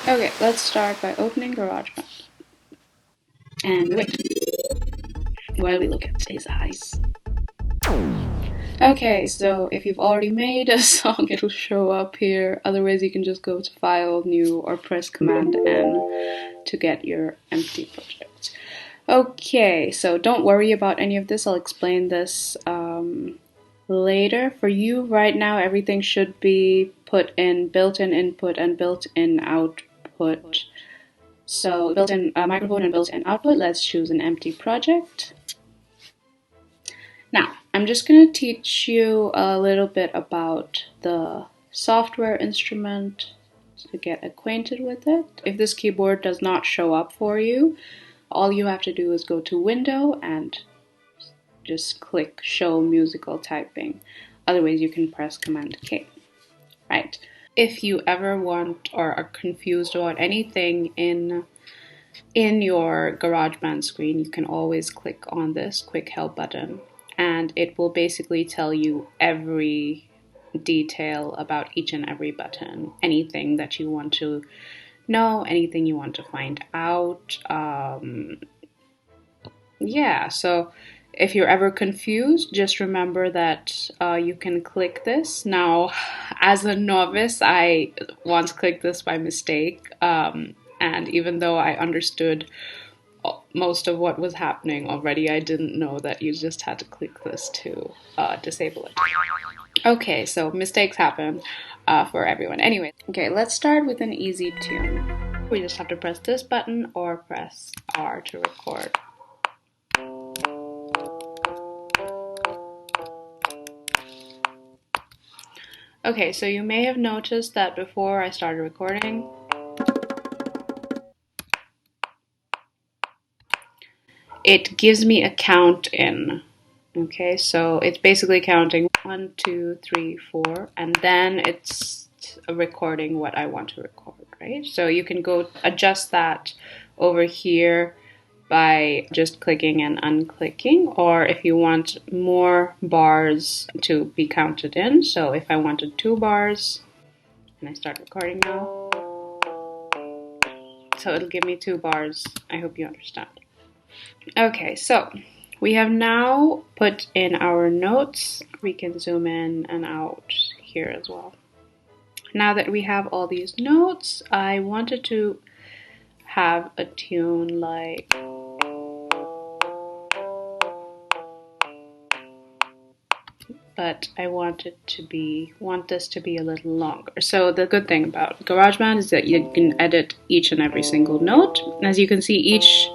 Okay, let's start by opening Garageband. And wait, while we look at his eyes. Okay, so if you've already made a song, it'll show up here. Otherwise, you can just go to File, New, or press Command N to get your empty project. Okay, so don't worry about any of this. I'll explain this later. For you right now, everything should be put in built-in input and built-in output. So built-in microphone and built-in output. Let's choose an empty project. Now, I'm just going to teach you a little bit about the software instrument to get acquainted with it. If this keyboard does not show up for you, all you have to do is go to Window and just click Show Musical Typing. Otherwise, you can press Command K. Right. If you ever want or are confused about anything in your GarageBand screen, you can always click on this Quick Help button, and it will basically tell you every detail about each and every button, anything that you want to know, anything you want to find out. Yeah, so if you're ever confused, just remember that you can click this. Now, as a novice, I once clicked this by mistake, and even though I understood most of what was happening already, I didn't know that you just had to click this to disable it. Okay, so mistakes happen for everyone. Anyway, okay, let's start with an easy tune. We just have to press this button or press R to record. Okay, so you may have noticed that before I started recording, it gives me a count in. Okay, so it's basically counting 1, 2, 3, 4, and then it's recording what I want to record, right? So you can go adjust that over here by just clicking and unclicking, or if you want more bars to be counted in. So if I wanted 2 bars, and I start recording now, so it'll give me 2 bars. I hope you understand. Okay, so we have now put in our notes. We can zoom in and out here as well. Now that we have all these notes, I wanted to have a tune like but I want this to be a little longer. So the good thing about GarageBand is that you can edit each and every single note. As you can see, each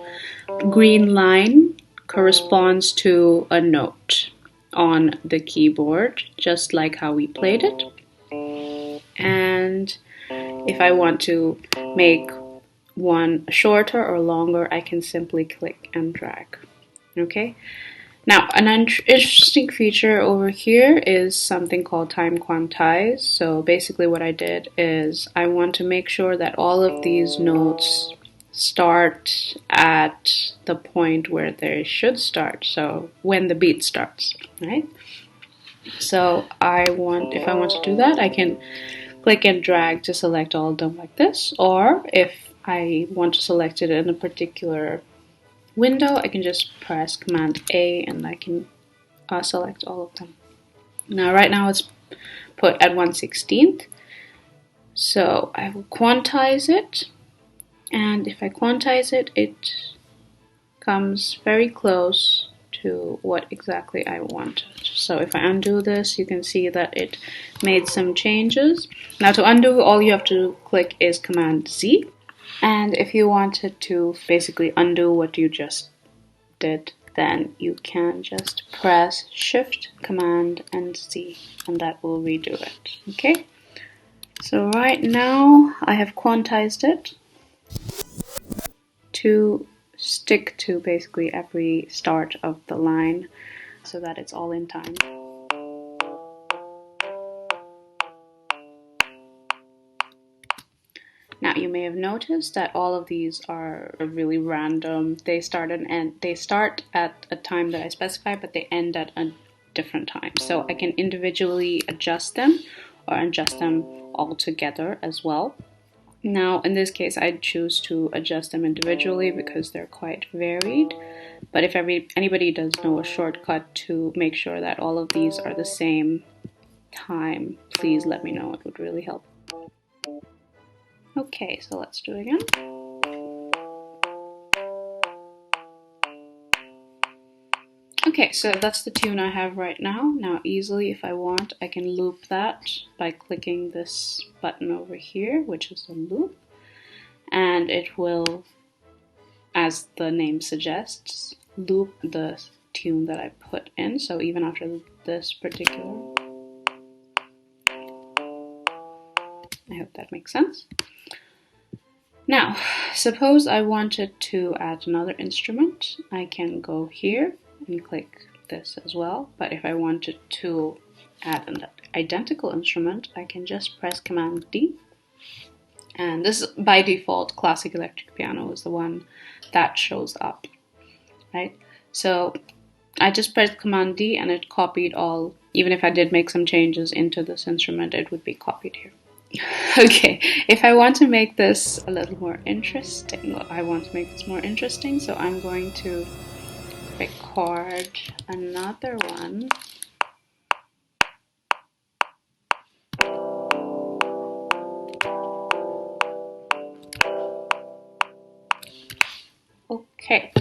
green line corresponds to a note on the keyboard, just like how we played it. And if I want to make one shorter or longer, I can simply click and drag. Okay? Now, an interesting feature over here is something called time quantize. So basically what I did is I want to make sure that all of these notes start at the point where they should start. So when the beat starts, right? So if I want to do that, I can click and drag to select all of them like this. Or if I want to select it in a particular window, I can just press Command A and I can select all of them. Now, right now it's put at 1/16th. So I will quantize it. And if I quantize it, it comes very close to what exactly I wanted. So if I undo this, you can see that it made some changes. Now to undo, all you have to click is Command Z. And if you wanted to basically undo what you just did, then you can just press Shift, Command, and Z, and that will redo it. Okay? So right now I have quantized it to stick to basically every start of the line so that it's all in time. Now you may have noticed that all of these are really random. They start at a time that I specify, but they end at a different time. So I can individually adjust them or adjust them all together as well. Now, in this case, I'd choose to adjust them individually because they're quite varied. But if anybody does know a shortcut to make sure that all of these are the same time, please let me know. It would really help. Okay, so let's do it again. Okay, so that's the tune I have right now. Now easily, if I want, I can loop that by clicking this button over here, which is a loop. And it will, as the name suggests, loop the tune that I put in. So even after this particular, I hope that makes sense. Now, suppose I wanted to add another instrument. I can go here and click this as well. But if I wanted to add an identical instrument, I can just press Command D. And this, by default, classic electric piano is the one that shows up, right? So I just pressed Command D and it copied all. Even if I did make some changes into this instrument, it would be copied here. Okay, if I want to make this a little more interesting, so I'm going to record another one. Okay,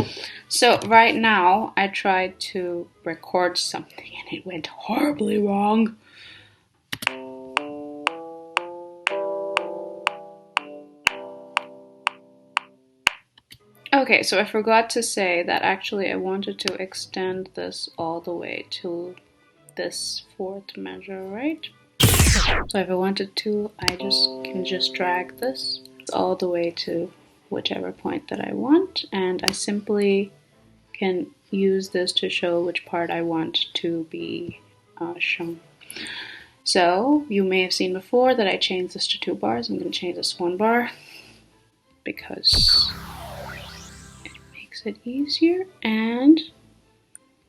so right now I tried to record something and it went horribly wrong. Okay, so I forgot to say that actually I wanted to extend this all the way to this fourth measure, right? So if I wanted to, I can just drag this all the way to whichever point that I want, and I simply can use this to show which part I want to be shown. So you may have seen before that I changed this to 2 bars. I'm going to change this to 1 bar because it makes it easier. And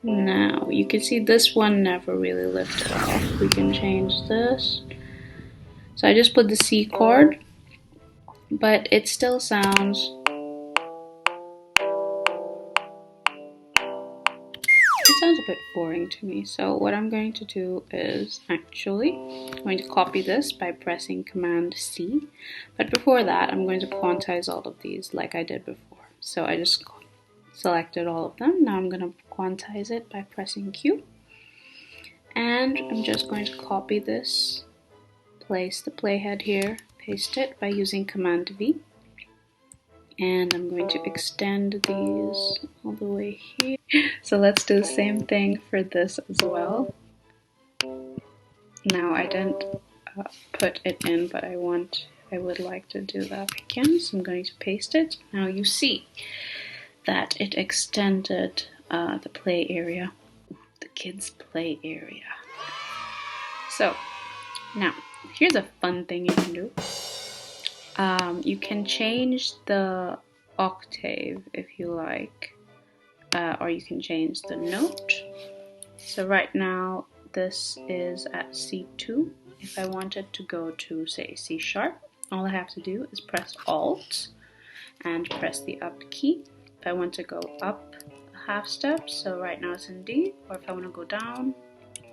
now you can see this one never really lifted off. We can change this. So I just put the C chord, but it still sounds, a bit boring to me. So what I'm going to do is actually going to copy this by pressing Command C. But before that, I'm going to quantize all of these like I did before. So I just selected all of them. Now I'm going to quantize it by pressing Q. And I'm just going to copy this, place the playhead here, paste it by using Command V. And I'm going to extend these all the way here. So let's do the same thing for this as well. Now I didn't put it in, but I would like to do that again. So I'm going to paste it. Now you see that it extended the play area, the kids' play area. So now here's a fun thing you can do. You can change the octave if you like, or you can change the note. So right now this is at C2. If I wanted to go to, say, C sharp, all I have to do is press Alt and press the up key. If I want to go up a half step, so right now it's in D, or if I want to go down,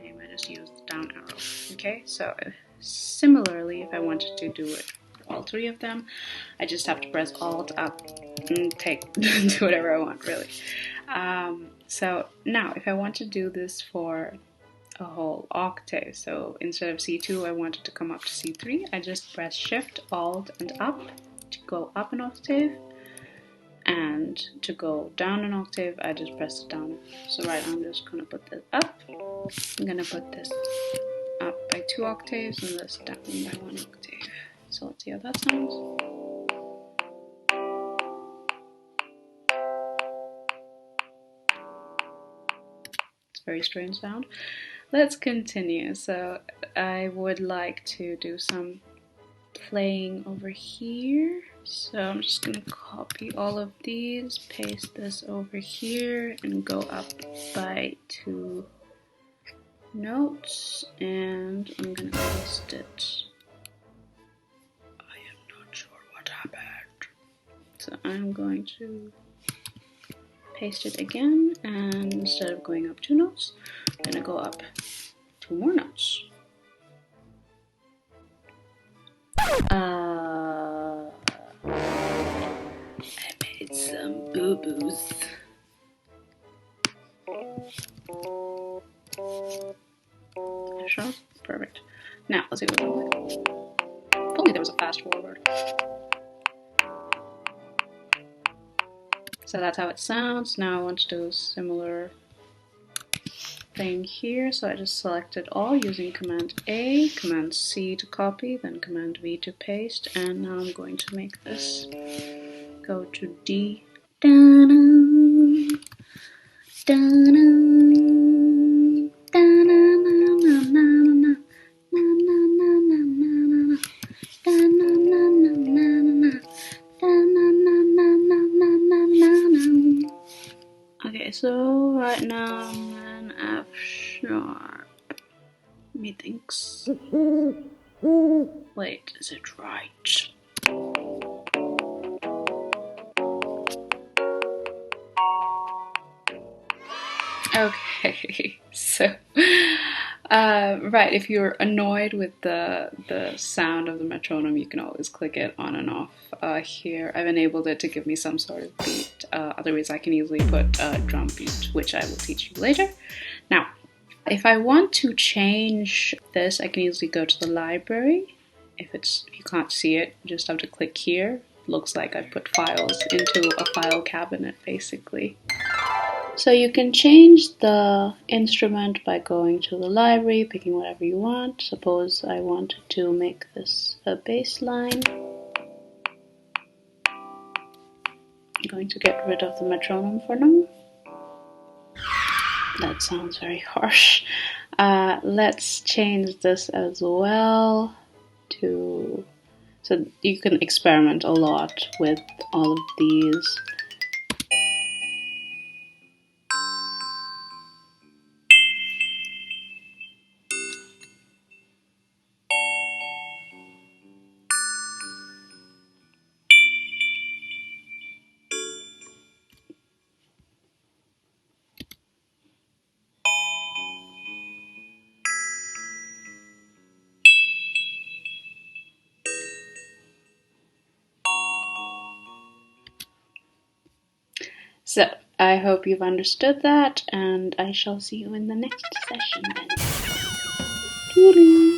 maybe I just use the down arrow. Okay, so similarly, if I wanted to do it for all 3 of them, I just have to press Alt, up, and do whatever I want, really. So now, if I want to do this for a whole octave, so instead of C2, I wanted to come up to C3, I just press Shift, Alt, and up to go up an octave, and to go down an octave, I just press it down. So right now I'm just going to put this up, I'm going to put this up by 2 octaves, and this down by 1 octave. So let's see how that sounds. Very strange sound. Let's continue. So I would like to do some playing over here. So I'm just going to copy all of these, paste this over here, and go up by 2 notes, and I'm going to paste it. I am not sure So I'm going to paste it again, and instead of going up 2 notes, I'm going to go up 2 more notes. I made some boo-boos. Sure? Perfect. Now, let's see what it looks like. If only there was a fast forward. So that's how it sounds. Now I want to do a similar thing here. So I just selected all using Command A, Command C to copy, then Command V to paste. And now I'm going to make this go to D. Da-na, da-na, da-na-na-na-na-na. Okay, so right now I'm in F sharp. Methinks. Wait, is it right? Okay, so right, if you're annoyed with the sound of the metronome, you can always click it on and off. Here, I've enabled it to give me some sort of beat. Otherwise, I can easily put a drum beat, which I will teach you later. Now, if I want to change this, I can easily go to the library. If you can't see it, you just have to click here. Looks like I put files into a file cabinet, basically. So you can change the instrument by going to the library, picking whatever you want. Suppose I wanted to make this a bass line. I'm going to get rid of the metronome for now. That sounds very harsh. Let's change this as well to... So you can experiment a lot with all of these. So, I hope you've understood that, and I shall see you in the next session then. Toodaloo!